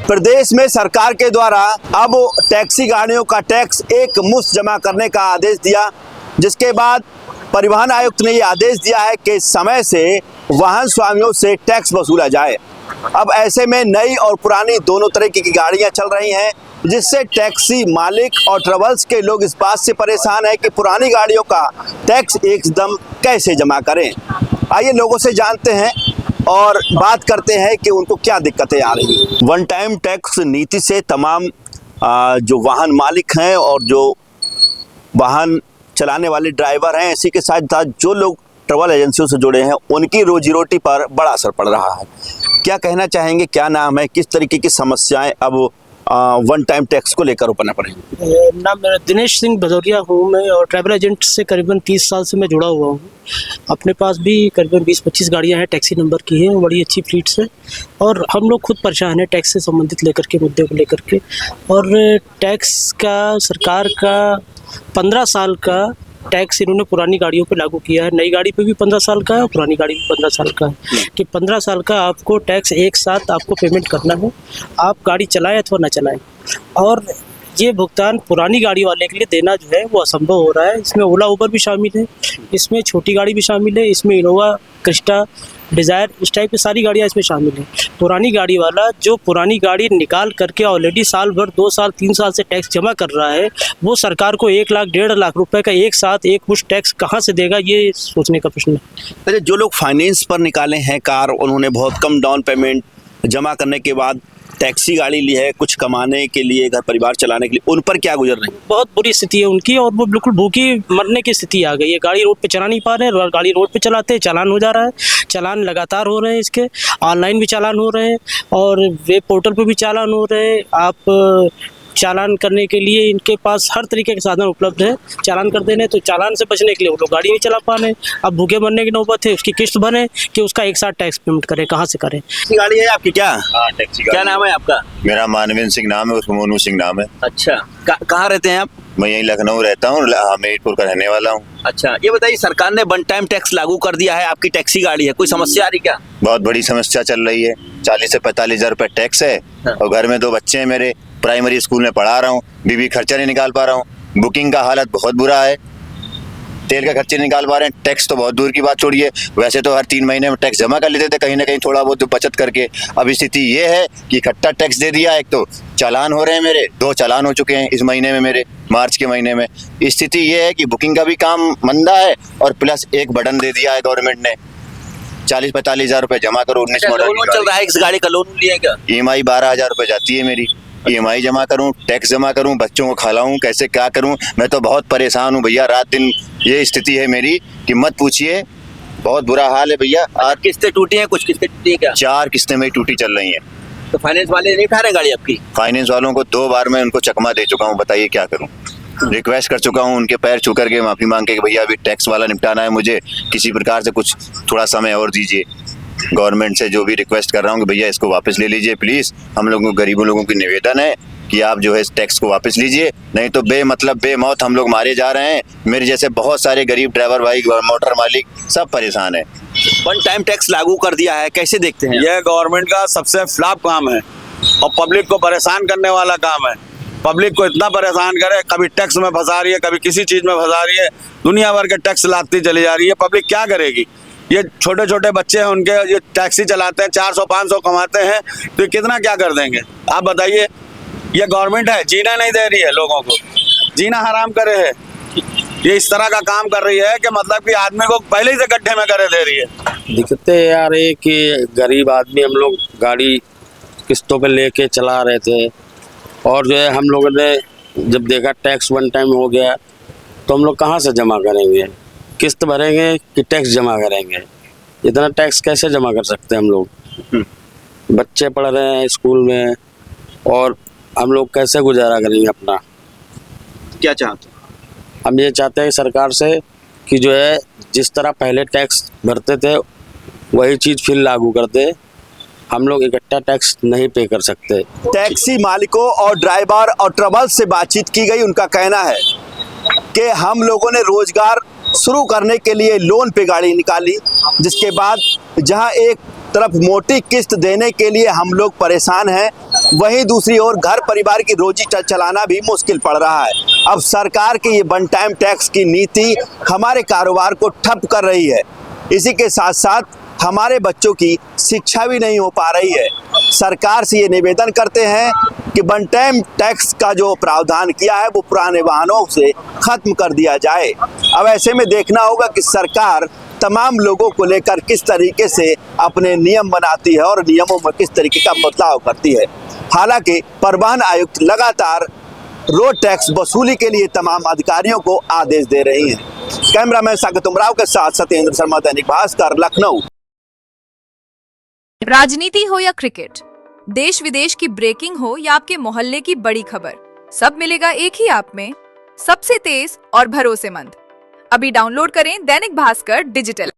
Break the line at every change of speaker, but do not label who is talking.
प्रदेश में सरकार के द्वारा अब टैक्सी गाड़ियों का टैक्स एक मुश्त जमा करने का आदेश दिया, जिसके बाद परिवहन आयुक्त ने यह आदेश दिया है कि समय से वाहन स्वामियों से टैक्स वसूला जाए। अब ऐसे में नई और पुरानी दोनों तरह की गाड़ियां चल रही हैं, जिससे टैक्सी मालिक और ट्रेवल्स के लोग इस बात से परेशान हैं कि पुरानी गाड़ियों का टैक्स एकदम कैसे जमा करें। आइए लोगों से जानते हैं और बात करते हैं कि उनको क्या दिक्कतें आ रही हैं। वन टाइम टैक्स नीति से तमाम जो वाहन मालिक हैं और जो वाहन चलाने वाले ड्राइवर हैं, इसी के साथ साथ जो लोग ट्रैवल एजेंसियों से जुड़े हैं, उनकी रोजी रोटी पर बड़ा असर पड़ रहा है। क्या कहना चाहेंगे, क्या नाम है, किस तरीके की समस्याएं अब वन टाइम टैक्स को लेकर उठना पड़ेगी?
नाम मेरा दिनेश सिंह भदौरिया हूँ मैं, और ट्रैवल एजेंट से करीबन 30 साल से मैं जुड़ा हुआ हूँ। अपने पास भी करीबन 20-25 गाड़ियाँ हैं, टैक्सी नंबर की हैं, बड़ी अच्छी फ्लीट्स है। और हम लोग खुद परेशान हैं टैक्स से संबंधित लेकर के मुद्दे को लेकर के। और टैक्स का सरकार का 15 साल का टैक्स इन्होंने पुरानी गाड़ियों पे लागू किया है। नई गाड़ी पे भी 15 साल का है और पुरानी गाड़ी भी 15 साल का है कि 15 साल का आपको टैक्स एक साथ आपको पेमेंट करना है, आप गाड़ी चलाएं अथवा ना चलाएं। और ये भुगतान पुरानी गाड़ी वाले के लिए देना जो है वो असंभव हो रहा है। इसमें ओला उबर भी शामिल है, इसमें छोटी गाड़ी भी शामिल है, इसमें इनोवा, क्रिस्टा, डिज़ायर, इस टाइप की सारी गाड़ियाँ इसमें शामिल हैं। पुरानी गाड़ी वाला जो पुरानी गाड़ी निकाल करके ऑलरेडी साल भर 2 साल 3 साल से टैक्स जमा कर रहा है, वो सरकार को 1 लाख 1.5 लाख रुपए का एक साथ एक मुश्त टैक्स कहाँ से देगा, ये सोचने का प्रश्न है।
अरे जो लोग फाइनेंस पर निकाले हैं कार, उन्होंने बहुत कम डाउन पेमेंट जमा करने के बाद टैक्सी गाड़ी ली है कुछ कमाने के लिए, घर परिवार चलाने के लिए, उन पर क्या गुजर रही है?
बहुत बुरी स्थिति है उनकी और वो बिल्कुल भूखी मरने की स्थिति आ गई है। गाड़ी रोड पे चला नहीं पा रहे हैं, गाड़ी रोड पे चलाते हैं चालान हो जा रहा है, चालान लगातार हो रहे हैं, इसके ऑनलाइन भी चालान हो रहे हैं और वेब पोर्टल पे भी चालान हो रहे हैं। आप चालान करने के लिए इनके पास हर तरीके के साधन उपलब्ध है, चालान कर देने, तो चालान से बचने के लिए वो लोग गाड़ी नहीं चला पा रहे। अब भूखे मरने की नौबत है, उसकी किस्त भरें कि उसका एक साथ टैक्स पेमेंट करें, कहाँ से करें?
गाड़ी है आपकी क्या?
हाँ, टैक्सी
क्या नाम है आपका?
मेरा मानवेंद्र सिंह नाम है, उसमें मोनू सिंह नाम है।
अच्छा, कहाँ रहते हैं आप?
मैं यहीं लखनऊ रहता हूँ, हमीरपुर का रहने वाला हूँ।
अच्छा, ये बताइए, सरकार ने वन टाइम टैक्स लागू कर दिया है, आपकी टैक्सी गाड़ी है, कोई समस्या आ रही क्या?
बहुत बड़ी समस्या चल रही है। 40 से 45 हज़ार रुपये टैक्स है।
हाँ।
और घर में 2 बच्चे हैं मेरे, प्राइमरी स्कूल में पढ़ा रहा हूँ, बीवी खर्चा नहीं निकाल पा रहा हूँ, बुकिंग का हालत बहुत बुरा है, तेल का खर्चे निकाल पा रहे हैं, टैक्स तो बहुत दूर की बात छोड़िए। वैसे तो हर 3 महीने में टैक्स जमा कर लेते थे कहीं ना कहीं थोड़ा बहुत बचत करके। अब स्थिति ये है कि इकट्ठा टैक्स दे दिया। एक तो चालान हो रहे हैं, मेरे 2 चालान हो चुके हैं इस महीने में, मेरे मार्च के महीने में। स्थिति ये है कि बुकिंग का भी काम मंदा है और प्लस एक बटन दे दिया है गवर्नमेंट ने, 40-45 हज़ार रुपये जमा करो। 19 मॉडल
चल रहा है, इस गाड़ी का लोन लिया क्या?
EMI 12 हज़ार रुपये जाती है मेरी। EMI जमा करूं, टैक्स जमा करूं, बच्चों को खिलाऊं, कैसे क्या करूं? मैं तो बहुत परेशान हूं भैया, रात दिन ये स्थिति है मेरी कि मत पूछिए, बहुत बुरा हाल है भैया।
और किस्तें टूटी हैं, कुछ किस्तें टूटी हैं क्या?
4 किस्तें में टूटी चल रही हैं।
तो फाइनेंस वाले नहीं उठा रहे गाड़ी आपकी?
फाइनेंस वालों को 2 बार मैं उनको चकमा दे चुका हूँ, बताइए क्या करूँ। रिक्वेस्ट कर चुका हूँ, उनके पैर छू करके माफ़ी मांग के कि भैया अभी टैक्स वाला निपटाना है, मुझे किसी प्रकार से कुछ थोड़ा समय और दीजिए। गवर्नमेंट से जो भी रिक्वेस्ट कर रहा हूँ कि भैया इसको वापस ले लीजिए प्लीज़। हम लोगों गरीबों लोगों की निवेदन है कि आप जो है इस टैक्स को वापस लीजिए, नहीं तो बेमतलब बेमौत हम लोग मारे जा रहे हैं। मेरे जैसे बहुत सारे गरीब ड्राइवर भाई, मोटर मालिक सब परेशान है।
वन टाइम टैक्स लागू कर दिया है, कैसे देखते हैं?
यह गवर्नमेंट का सबसे फ्लॉप काम है और पब्लिक को परेशान करने वाला काम है। पब्लिक को इतना परेशान करे, कभी टैक्स में फंसा रही है, कभी किसी चीज़ में फंसा रही है, दुनिया भर के टैक्स लाती चली जा रही है। पब्लिक क्या करेगी? ये छोटे छोटे बच्चे हैं, उनके ये टैक्सी चलाते हैं, 400-500 कमाते हैं, तो ये कितना क्या कर देंगे आप बताइए? ये गवर्नमेंट है, जीना नहीं दे रही है लोगों को, जीना हराम करे है। ये इस तरह का काम कर रही है कि मतलब कि आदमी को पहले ही से गड्ढे में करे दे रही है।
दिक्कतें यार ये कि गरीब आदमी, हम लोग गाड़ी किस्तों पे लेके चला रहे थे और जो है हम लोगों ने जब देखा टैक्स वन टाइम हो गया तो हम लोग कहाँ से जमा करेंगे? किस्त भरेंगे कि टैक्स जमा करेंगे? इतना टैक्स कैसे जमा कर सकते हैं हम लोग? बच्चे पढ़ रहे हैं स्कूल में और हम लोग कैसे गुजारा करेंगे अपना?
क्या चाहते हैं?
हम ये चाहते हैं सरकार से कि जो है जिस तरह पहले टैक्स भरते थे वही चीज़ फिर लागू कर दे। हम लोग इकट्ठा टैक्स नहीं पे कर सकते।
टैक्सी मालिकों और ड्राइवर और ट्रैवल्स से बातचीत की गई, उनका कहना है कि हम लोगों ने रोजगार शुरू करने के लिए लोन पे गाड़ी निकाली, जिसके बाद जहां एक तरफ मोटी किस्त देने के लिए हम लोग परेशान हैं, वहीं दूसरी ओर घर परिवार की रोजी चलाना भी मुश्किल पड़ रहा है। अब सरकार की ये वन टाइम टैक्स की नीति हमारे कारोबार को ठप कर रही है। इसी के साथ साथ हमारे बच्चों की शिक्षा भी नहीं हो पा रही है। सरकार से ये निवेदन करते हैं कि वन टाइम टैक्स का जो प्रावधान किया है वो पुराने वाहनों से खत्म कर दिया जाए। अब ऐसे में देखना होगा कि सरकार तमाम लोगों को लेकर किस तरीके से अपने नियम बनाती है और नियमों में किस तरीके का बदलाव करती है। हालांकि परिवहन आयुक्त लगातार रोड टैक्स वसूली के लिए तमाम अधिकारियों को आदेश दे रही हैं। कैमरामैन साकेत उमराव के साथ सत्येंद्र शर्मा, दैनिक भास्कर, लखनऊ।
राजनीति हो या क्रिकेट, देश विदेश की ब्रेकिंग हो या आपके मोहल्ले की बड़ी खबर, सब मिलेगा एक ही ऐप में, सबसे तेज और भरोसेमंद। अभी डाउनलोड करें दैनिक भास्कर डिजिटल।